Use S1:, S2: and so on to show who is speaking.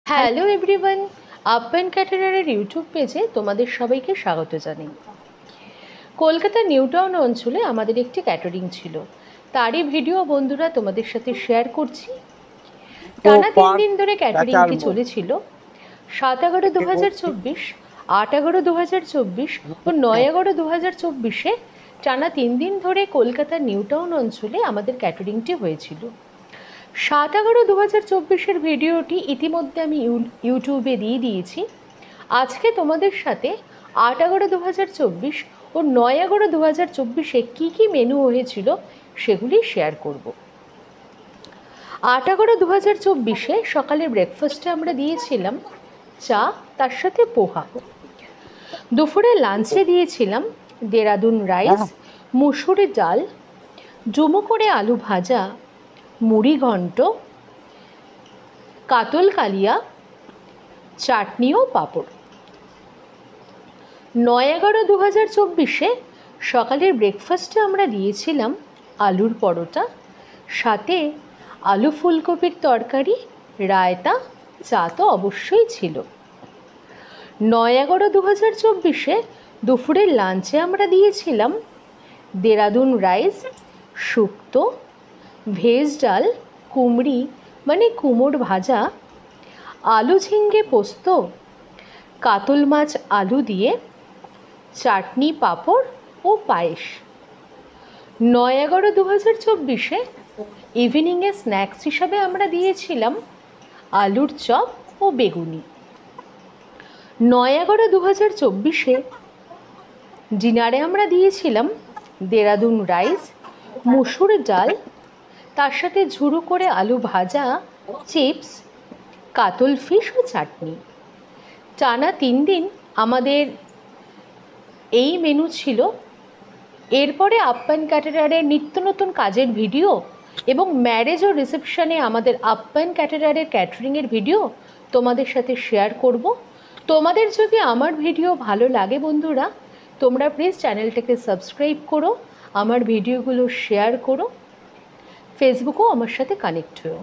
S1: Hello everyone, up and ক্যাটারারের YouTube page তোমাদের সবাইকে স্বাগত জানাই। কলকাতার নিউ টাউন অঞ্চলে আমাদের একটি ক্যাটারিং ছিল, তারই ভিডিও বন্ধুরা তোমাদের সাথে শেয়ার করছি। টানা 3 দিন ধরে ক্যাটারিংটি চলেছিল। 7/11/2024, 8/11/2024 ও 9/11/2024-এ টানা 3 দিন ধরে কলকাতার নিউ টাউন অঞ্চলে আমাদের ক্যাটারিংটি হয়েছিল। 7/11/2024-এর ভিডিওটি ইতিমধ্যে আমি ইউটিউবে দিয়ে দিয়েছি। আজকে তোমাদের সাথে 8/11/2024 ও 9/11/2024-এ কী কী মেনু হয়েছিল সেগুলি শেয়ার করব। 8/11/2024-এ সকালের ব্রেকফাস্টে আমরা দিয়েছিলাম চা, তার সাথে পোহা। দুপুরে লাঞ্চে দিয়েছিলাম দেরাদুন রাইস, মুসুরের ডাল, ডুমো করে আলু ভাজা, মুড়ি ঘন্ট, কাতল কালিয়া, চাটনি ও পাঁপড়। 9/11/2024-এ সকালের ব্রেকফাস্টে আমরা দিয়েছিলাম আলুর পরোটা, সাথে আলু ফুলকপির তরকারি, রায়তা, চা তো অবশ্যই ছিল। 9/11/2024-এ দুপুরের লাঞ্চে আমরা দিয়েছিলাম দেরাদুন রাইস, শুক্তো, ভেজ ডাল, কুমড়ি মানে কুমড় ভাজা, আলু ঝিঙ্গে পোস্ত, কাতল মাছ আলু দিয়ে, চাটনি, পাঁপড় ও পায়েস। 9/11/2024-এ ইভিনিংয়ে স্ন্যাক্স হিসাবে আমরা দিয়েছিলাম আলুর চপ ও বেগুনি। 9/11/2024-এ ডিনারে আমরা দিয়েছিলাম দেরাদুন রাইস, মুসুর ডাল, তার সাথে ঝুরো করে আলু ভাজা, চিপস, কাতল ফিশ ও চাটনি। টানা 3 দিন আমাদের এই মেনু ছিল। এরপরে আপ অ্যান্ড ক্যাটারারের নিত্য নতুন কাজের ভিডিও এবং ম্যারেজ ও রিসেপশনে আমাদের আপ অ্যান্ড ক্যাটারারের ক্যাটারিংয়ের ভিডিও তোমাদের সাথে শেয়ার করব। তোমাদের যদি আমার ভিডিও ভালো লাগে বন্ধুরা, তোমরা প্লিজ চ্যানেলটাকে সাবস্ক্রাইব করো, আমার ভিডিওগুলো শেয়ার করো, ফেসবুকেও আমার সাথে কানেক্ট হও।